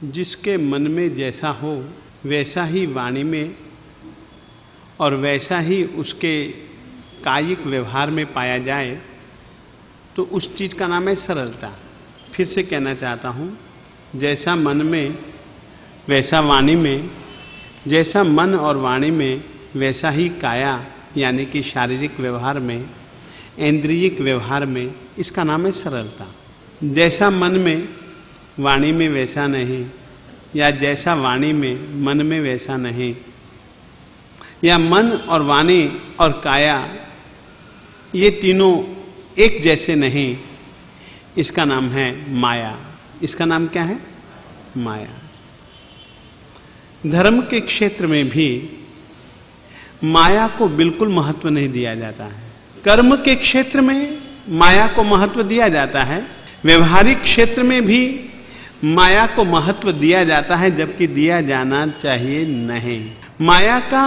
जिसके मन में जैसा हो वैसा ही वाणी में और वैसा ही उसके कायिक व्यवहार में पाया जाए तो उस चीज का नाम है सरलता। फिर से कहना चाहता हूं, जैसा मन में वैसा वाणी में, जैसा मन और वाणी में वैसा ही काया यानी कि शारीरिक व्यवहार में, इंद्रियिक व्यवहार में, इसका नाम है सरलता। जैसा मन में वाणी में वैसा नहीं, या जैसा वाणी में मन में वैसा नहीं, या मन और वाणी और काया ये तीनों एक जैसे नहीं, इसका नाम है माया। इसका नाम क्या है? माया। धर्म के क्षेत्र में भी माया को बिल्कुल महत्व नहीं दिया जाता है। कर्म के क्षेत्र में माया को महत्व दिया जाता है, व्यवहारिक क्षेत्र में भी माया को महत्व दिया जाता है, जबकि दिया जाना चाहिए नहीं। माया का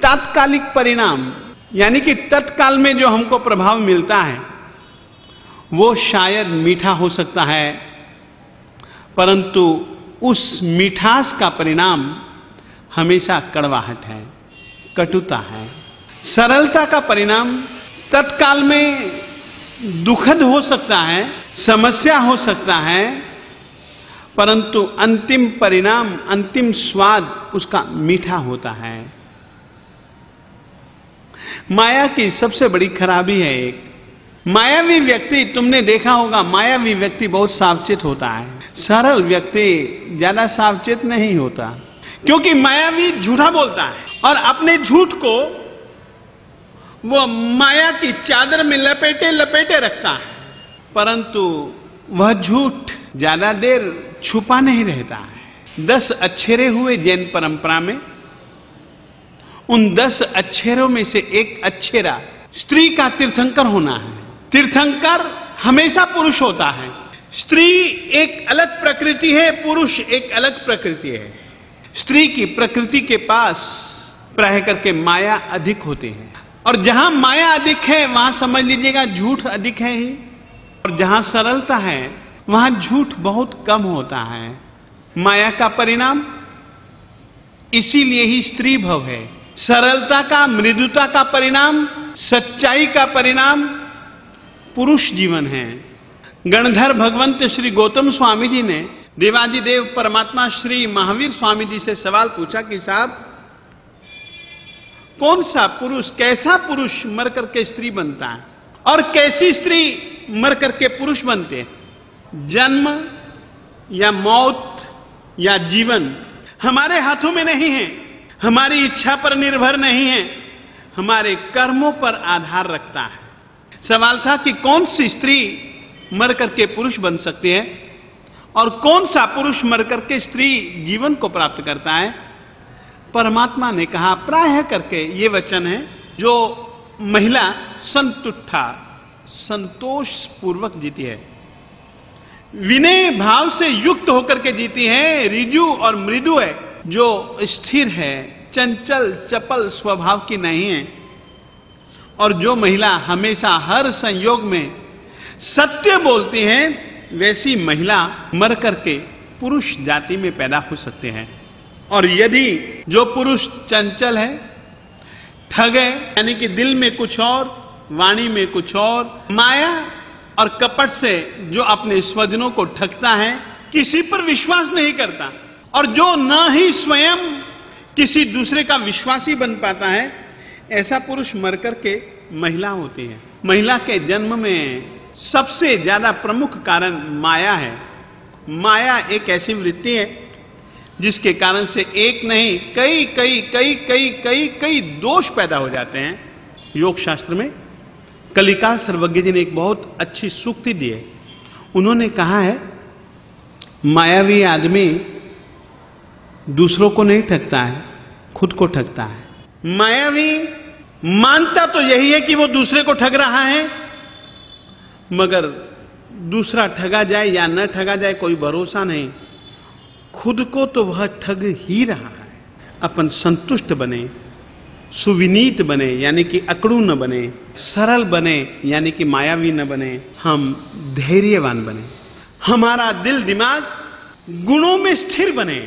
तात्कालिक परिणाम यानी कि तत्काल में जो हमको प्रभाव मिलता है वो शायद मीठा हो सकता है, परंतु उस मिठास का परिणाम हमेशा कड़वाहट है, कटुता है। सरलता का परिणाम तत्काल में दुखद हो सकता है, समस्या हो सकता है, परंतु अंतिम परिणाम, अंतिम स्वाद उसका मीठा होता है। माया की सबसे बड़ी खराबी है एक, मायावी व्यक्ति, तुमने देखा होगा मायावी व्यक्ति बहुत सावचेत होता है, सरल व्यक्ति ज्यादा सावचेत नहीं होता, क्योंकि मायावी झूठा बोलता है और अपने झूठ को वो माया की चादर में लपेटे लपेटे रखता है, परंतु वह झूठ ज्यादा देर छुपा नहीं रहता है। 10 अक्षरे हुए जैन परंपरा में, उन 10 अक्षरों में से एक अक्षरा स्त्री का तीर्थंकर होना है। तीर्थंकर हमेशा पुरुष होता है। स्त्री एक अलग प्रकृति है, पुरुष एक अलग प्रकृति है। स्त्री की प्रकृति के पास प्राय करके माया अधिक होती है, और जहां माया अधिक है वहां समझ लीजिएगा झूठ अधिक है ही, और जहां सरलता है वहां झूठ बहुत कम होता है। माया का परिणाम इसीलिए ही स्त्री भव है। सरलता का, मृदुता का परिणाम, सच्चाई का परिणाम पुरुष जीवन है। गणधर भगवंत श्री गौतम स्वामी जी ने देवादिदेव परमात्मा श्री महावीर स्वामी जी से सवाल पूछा कि साहब, कौन सा पुरुष, कैसा पुरुष मर करके स्त्री बनता है और कैसी स्त्री मर करके पुरुष बनते हैं? जन्म या मौत या जीवन हमारे हाथों में नहीं है, हमारी इच्छा पर निर्भर नहीं है, हमारे कर्मों पर आधार रखता है। सवाल था कि कौन सी स्त्री मर करके पुरुष बन सकती है और कौन सा पुरुष मर करके स्त्री जीवन को प्राप्त करता है? परमात्मा ने कहा, प्रायः करके ये वचन है, जो महिला संतुष्टा, संतोष पूर्वक जीती है, विनय भाव से युक्त होकर के जीती है, रिजु और मृदु है, जो स्थिर है, चंचल चपल स्वभाव की नहीं है, और जो महिला हमेशा हर संयोग में सत्य बोलती है, वैसी महिला मर करके पुरुष जाति में पैदा हो सकते हैं। और यदि जो पुरुष चंचल है, ठग है, यानी कि दिल में कुछ और, वाणी में कुछ और, माया और कपट से जो अपने स्वजनों को ठगता है, किसी पर विश्वास नहीं करता, और जो न ही स्वयं किसी दूसरे का विश्वासी बन पाता है, ऐसा पुरुष मर करके महिला होती है। महिला के जन्म में सबसे ज्यादा प्रमुख कारण माया है। माया एक ऐसी वृत्ति है जिसके कारण से एक नहीं कई कई कई कई कई कई दोष पैदा हो जाते हैं। योग शास्त्र में कलिका सर्वज्ञ जी ने एक बहुत अच्छी सूक्ति दी है। उन्होंने कहा है, मायावी आदमी दूसरों को नहीं ठगता है, खुद को ठगता है। मायावी मानता तो यही है कि वो दूसरे को ठग रहा है, मगर दूसरा ठगा जाए या न ठगा जाए कोई भरोसा नहीं, खुद को तो वह ठग ही रहा है। अपन संतुष्ट बने, सुविनीत बने यानी कि अकड़ू न बने, सरल बने यानी कि मायावी न बने, हम धैर्यवान बने, हमारा दिल दिमाग गुणों में स्थिर बने,